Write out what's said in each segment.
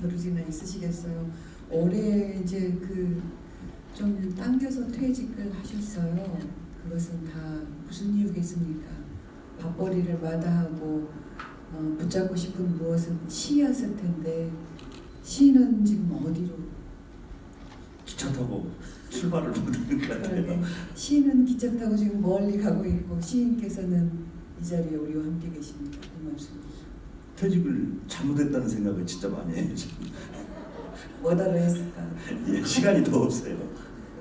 겨를이나 있으시겠어요. 올해 이제 좀 당겨서 퇴직을 하셨어요. 그것은 다 무슨 이유겠습니까? 밥벌이를 마다하고 붙잡고 싶은 무엇은 시였을 텐데 시는 지금 어디로? 기차 타고 출발을 못하는 것 같아요. 시는 기차 타고 지금 멀리 가고 있고 시인께서는 이 자리에 우리와 함께 계십니다. 고맙습니다. 퇴직을 잘못했다는 생각을 진짜 많이 해요. 지금. 뭐다로 했을까? 예, 시간이 더 없어요.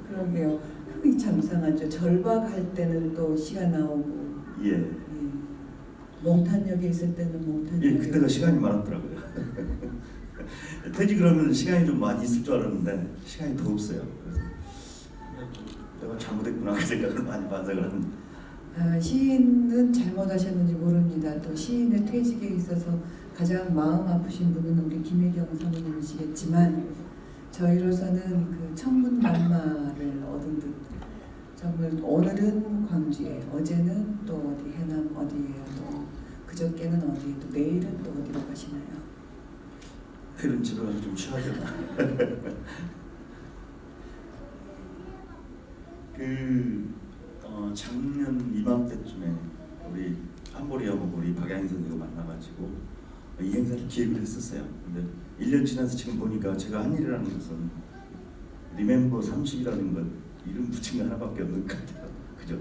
그러게요. 그게 참 이상하죠. 절박할 때는 또 시가 나오고 예. 몽탄역에 있을 때는 몽탄역에 예, 그때가 시간이 많았더라고요. 퇴직을 하면 시간이 좀 많이 있을 줄 알았는데 시간이 더 없어요. 그래서 내가 잘못했구나 그 생각을 많이 반성을 합니다. 시인은 잘못하셨는지 모릅니다. 또 시인의 퇴직에 있어서 가장 마음 아프신 분은 우리 김혜경 사모님이시겠지만 저희로서는 그 천군만마를 얻은 듯 정말 오늘은 광주에 어제는 또 어디 해남 어디에요 또 그저께는 어디 또 내일은 또 어디로 가시나요? 내일은 집에 가서 좀 쉬어야겠다. 작년 이맘때쯤에 우리 한보리 영업 우리 박양희 선생님 만나가지고 이 행사를 기획을 했었어요. 근데 1년 지나서 지금 보니까 제가 한 일이라는 것은 리멤버 30이라는 것 이름 붙인 거 하나밖에 없는 것 같아요. 그죠?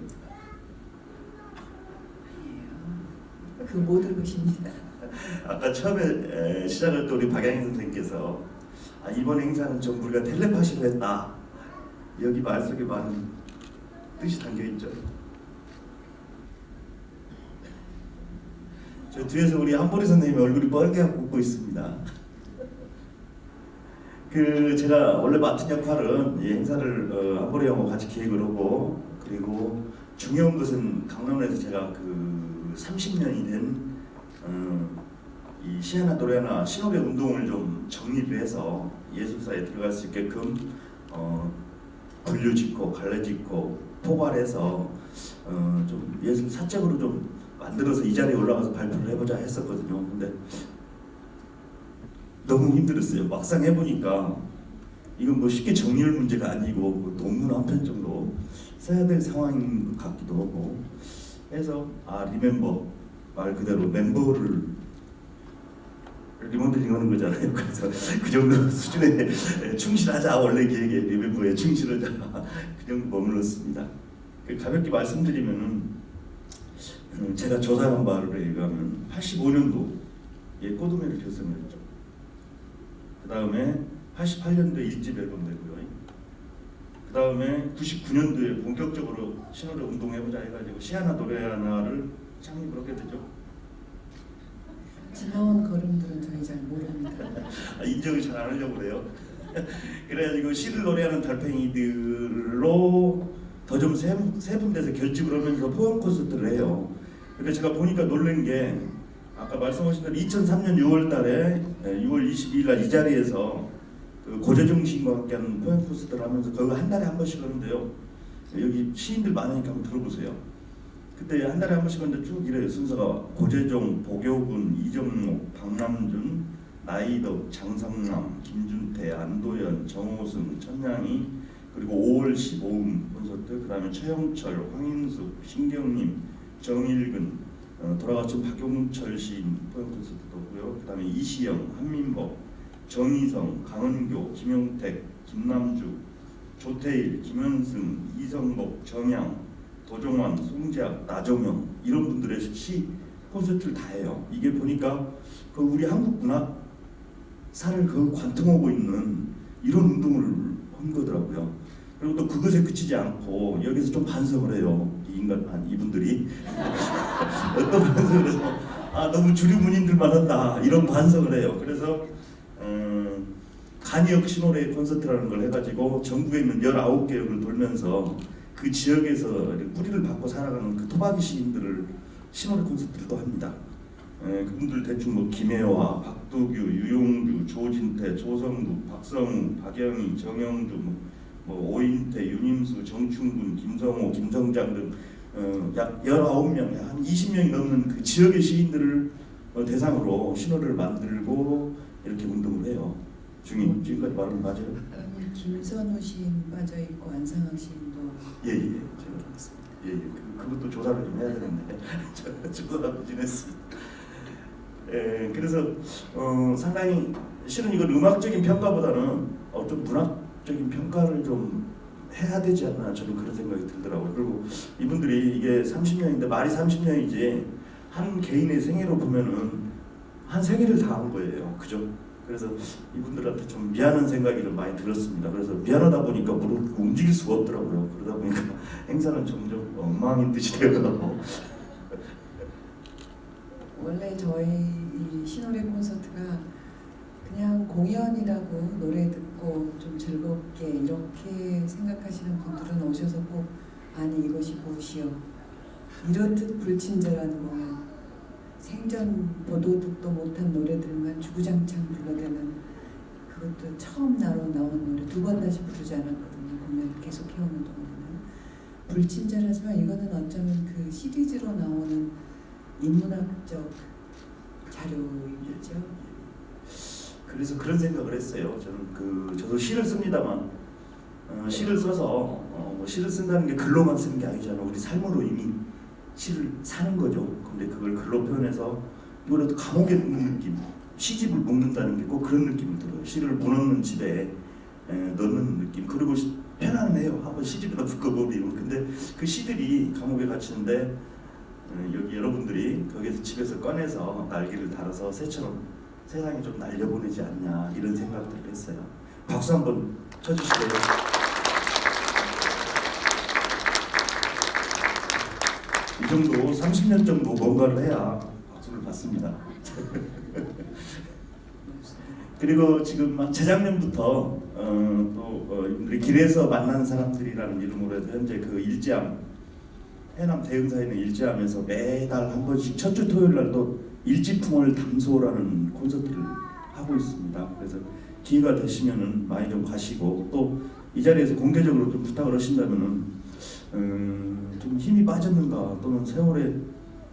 그 모든 것입니다. 아까 처음에 시작할 때 우리 박양희 선생님께서 이번 행사는 좀 우리가 텔레파시로 했다. 여기 말 속에 많은 뜻이 담겨있죠. 저 뒤에서 우리 한보리 선생님의 얼굴이 뻘개하고 웃고 있습니다. 제가 원래 맡은 역할은 이 행사를 한보리 영어 같이 기획을 하고 그리고 중요한 것은 강남에서 제가 30년이 된 이 시하나 노래나 신호배 운동을 좀 정리를 해서 예술사에 들어갈 수 있게끔 분류짓고 갈래짓고 포괄해서 좀 예술 사적으로 좀 만들어서 이 자리에 올라가서 발표를 해보자 했었거든요. 근데 너무 힘들었어요. 막상 해보니까 이건 뭐 쉽게 정리할 문제가 아니고 논문 한 편 정도 써야 될 상황인 것 같기도 하고 해서 리멤버 말 그대로 멤버를 리모델링 하는 거잖아요. 그래서 그 정도 수준에 충실하자. 원래 기획에 리멤버에 충실하자. 그 정도 머물렀습니다. 가볍게 말씀드리면은 제가 조사한 바를 의하면 85년도에 꼬드메를 결성을 했죠. 그 다음에 88년도에 1집 앨범 내고요. 그 다음에 99년도에 본격적으로 신호를 운동해보자 해가지고 시하나 노래 하나를 창립을 하게 되죠. 지나온 걸음들은 저희 잘 모릅니다. 인정을 잘 안 하려고 그래요. 그래가지고 시를 노래하는 달팽이들로 더 좀 세분돼서 결집을 하면서 포용 콘서트를 해요. 근데 제가 보니까 놀란 게 아까 말씀하신 대로 2003년 6월달에 6월 22일 날 이 자리에서 고재정 시인과 함께하는 포용 콘서트를 하면서 거의 한 달에 한 번씩 하는데요. 여기 시인들 많으니까 한번 들어보세요. 그때 한 달에 한 번씩 하는데 쭉 이래요. 순서가 고재종, 보교군, 이정목, 박남준, 나이덕, 장성남, 김준태, 안도현, 정호승, 천냥이 그리고 5월 15음 콘서트 그 다음에 최영철, 황인숙, 신경림, 정일근 돌아가신 박용철 시인 포용 콘서트도 고요. 그 다음에 이시영, 한민복, 정희성, 강은교, 김용택, 김남주, 조태일, 김현승, 이성복, 정양 도종환, 송재학, 나정영 이런 분들의 시 콘서트를 다 해요. 이게 보니까 우리 한국 문학사를 관통하고 있는 이런 운동을 한 거더라고요. 그리고 또 그것에 그치지 않고 여기서 좀 반성을 해요. 이분들이 어떤 반성을 해서 너무 주류 문인들만 한다 이런 반성을 해요. 그래서 간이역 신호래 콘서트라는 걸 해가지고 전국에 있는 19개 역을 돌면서 그 지역에서 뿌리를 받고 살아가는 그 토박이 시인들을 신호래 콘서트를 또 합니다. 그분들 대충 뭐 김혜화, 박두규, 유용규, 조진태, 조성구, 박성우, 박영희, 정영주, 뭐 오인태, 윤임수, 정충군, 김성호, 김성장 등 약 19명, 한 20명이 넘는 그 지역의 시인들을 대상으로 신호를 만들고 이렇게 운동을 해요. 중인 지금까지 말하면 맞아요? 아니, 김선우 시인 빠져 있고 안상학 시인도 예예. 예, 그것도 조사를 좀 해야 되는데 조사하고 지냈습니다. 예, 그래서 상당히 실은 이건 음악적인 평가보다는 어떤 문학적인 평가를 좀 해야 되지 않나 저는 그런 생각이 들더라고요. 그리고 이분들이 이게 30년인데 말이 30년이지 한 개인의 생애로 보면은 한 생애를 다 한 거예요. 그죠? 그래서 이분들한테 좀 미안한 생각이 좀 많이 들었습니다. 그래서 미안하다 보니까 움직일 수가 없더라고요. 그러다 보니까 행사는 점점 엉망인 듯이 되어가고. 원래 저희 이 시노래 콘서트가 그냥 공연이라고 노래 듣고 좀 즐겁게 이렇게 생각하시는 분들은 오셔서 꼭 아니 이것이 무엇이여 이렇듯 불친절한 공연 생전 보도 듣도 못한 노래들만 주구장창 불러대는 그것도 처음 나온 노래 두 번 다시 부르지 않았거든요. 공연을 계속 해오는 동안에는 불친절하지만 이거는 어쩌면 그 시리즈로 나오는 인문학적 자료이겠죠. 그래서 그런 생각을 했어요. 저는 저도 시를 씁니다만 시를 써서 뭐 시를 쓴다는 게 글로만 쓰는 게 아니잖아요. 우리 삶으로 이미 시를 사는 거죠. 근데 그걸 글로 표현해서 이거라도 감옥에 묵는 느낌, 시집을 묵는다는 게 꼭 그런 느낌이 들어요. 시를 무넣는 집에 넣는 느낌. 그리고 편안해요. 한번 시집에다 묶어버리면. 근데 그 시들이 감옥에 갇히는데 여기 여러분들이 거기서 집에서 꺼내서 날개를 달아서 새처럼 세상에 좀 날려보내지 않냐 이런 생각들을 했어요. 박수 한번 쳐주실래요? 이 정도 30년 정도 뭔가를 해야 박수를 받습니다. 그리고 지금 재작년부터 이분들이 길에서 만난 사람들이라는 이름으로 해서 현재 그 일제암 해남 대흥사에 있는 일제암에서 매달 한 번씩 첫 주 토요일 날도 일지풍월 담소라는 콘서트를 하고 있습니다. 그래서 기회가 되시면은 많이 좀 가시고 또 이 자리에서 공개적으로 좀 부탁을 하신다면은 좀 힘이 빠졌는가 또는 세월에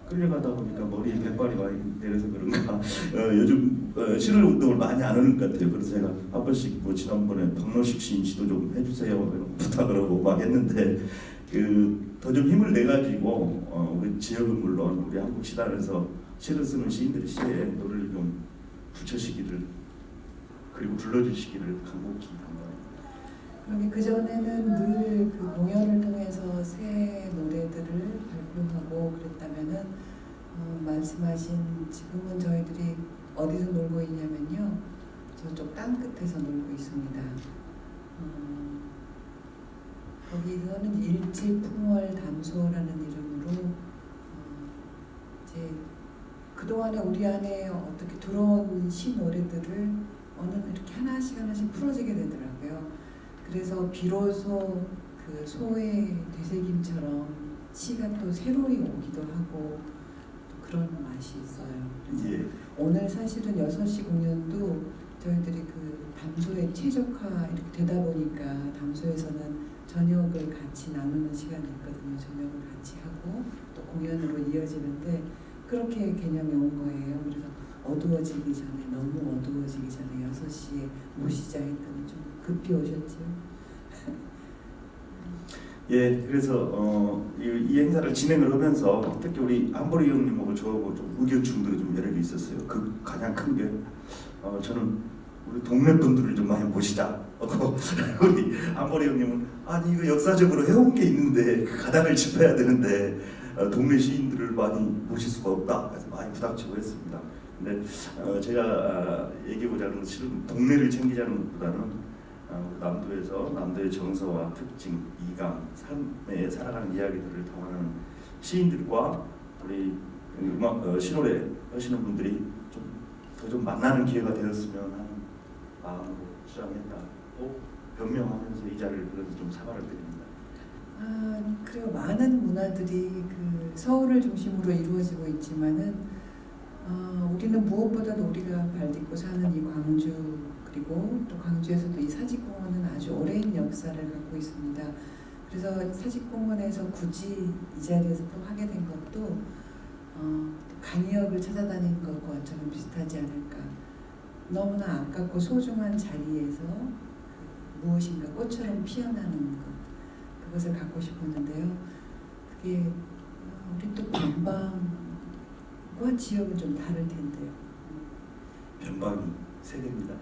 끌려가다 보니까 머리에 백발이 많이 내려서 그런가 요즘 실을 운동을 많이 안 하는 것 같아요. 그래서 제가 한 번씩 뭐 지난번에 박노식 시인 시도 좀 해주세요 부탁을 하고 막 했는데 더 좀 힘을 내 가지고 우리 지역은 물론 우리 한국 시단에서 시를 쓰는 시인들의 시에 노래를 좀 붙여시기를 그리고 불러주시기를 간곡히 바랍니다. 그러게 그 전에는 늘 그 공연을 통해서 새 노래들을 발표하고 그랬다면은 말씀하신 지금은 저희들이 어디서 놀고 있냐면요 저쪽 땅 끝에서 놀고 있습니다. 거기서는 일지풍월 담소라는 이름으로 이제 그동안에 우리 안에 어떻게 들어온 시 노래들을 어느 이렇게 하나씩 풀어지게 되더라고요. 그래서 비로소 그 소의 되새김처럼 시가 또 새로이 오기도 하고 또 그런 맛이 있어요. 그래서 예. 오늘 사실은 6시 공연도 저희들이 그 담소에 최적화 이렇게 되다 보니까 담소에서는 저녁을 같이 나누는 시간이 있거든요. 저녁을 같이 하고 또 공연으로 이어지는데 그렇게 개념이 온 거예요. 그래서 어두워지기 전에 너무 어두워지기 전에 6시에 모시자 했더니 좀 급히 오셨죠. 예, 그래서 이 행사를 진행을 하면서 특히 우리 안보리 형님하고 저하고 좀 의견 충돌이 좀 여러 개 있었어요. 그 가장 큰 게 저는 우리 동네 분들을 좀 많이 모시자. 우리 안보리 형님은 아니 이거 역사적으로 해온 게 있는데 그 가닥을 짚어야 되는데 동네 시인들을 많이 모실 수가 없다. 그래서 많이 부닥치고 했습니다. 근데 제가 얘기하고자 하는 것은 동네를 챙기자는 것보다는 남도에서 남도의 정서와 특징, 이감, 삶에 살아가는 이야기들을 담아내는 시인들과 우리 음악 시노래 하시는 분들이 더 좀 만나는 기회가 되었으면 하는 마음으로 수상했다고 변명하면서 이 자리를 그래서 좀 사과를 드립니다. 그리고 많은 문화들이 그 서울을 중심으로 이루어지고 있지만은 우리는 무엇보다도 우리가 발딛고 사는 이 광주 그리고 또 광주에서도 이 사직공원은 아주 오랜 역사를 갖고 있습니다. 그래서 사직공원에서 굳이 이 자리에서 또 하게 된 것도 강의역을 찾아다니는 것과 어쩌면 비슷하지 않을까. 너무나 아깝고 소중한 자리에서 무엇인가 꽃처럼 피어나는 것, 그것을 갖고 싶었는데요. 그게 우리 또 변방과 지역은 좀 다를 텐데요. 변방이 세계입니다.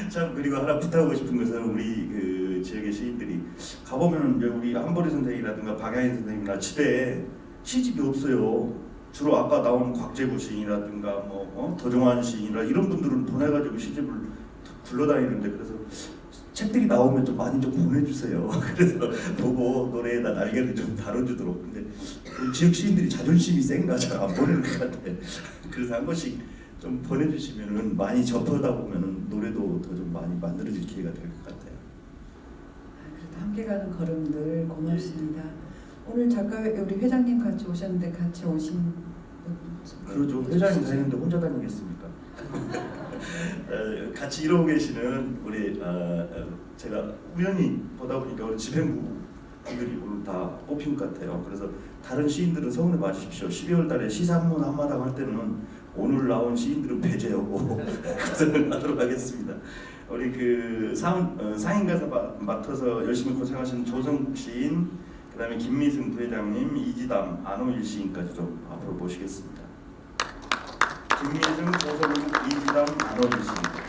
참 그리고 하나 부탁하고 싶은 것은 우리 그 지역의 시인들이 가보면은 이제 우리 한보리 선생이라든가 박양희 선생님이나 집에 시집이 없어요. 주로 아까 나온 곽재구 시인이라든가 도종환 시인이라 이런 분들은 보내가지고 시집을 굴러다니는데 그래서 책들이 나오면 좀 많이 좀 보내주세요. 그래서 보고 노래에다 날개를 좀 다뤄주도록. 근데 우리 지역 시인들이 자존심이 센가 잘 안 보내는 것 같아. 그래서 한 번씩 좀 보내주시면은 많이 접하다 보면은 노래도 더 좀 많이 만들어질 기회가 될 것 같아요. 그래도 함께 가는 걸음들 고맙습니다. 오늘 작가 우리 회장님 같이 오셨는데 같이 오신 그러죠. 회장님 다니는데 혼자 다니겠습니까? 같이 이러고 계시는 우리 제가 우연히 보다 보니까 우리 집행부들이 오늘 다 뽑힌 것 같아요. 그래서 다른 시인들은 서운해 마십시오. 12월 달에 시산문 한마당 할 때는 오늘 나온 시인들은 배제하고 구성을 하도록 하겠습니다. 우리 그 상인가사 맡아서 열심히 고생하신 조성국 시인, 그다음에 김미승 부회장님, 이지담, 안호일 시인까지 좀 앞으로 모시겠습니다. 김미승, 조성국, 이지담, 안호일 시인.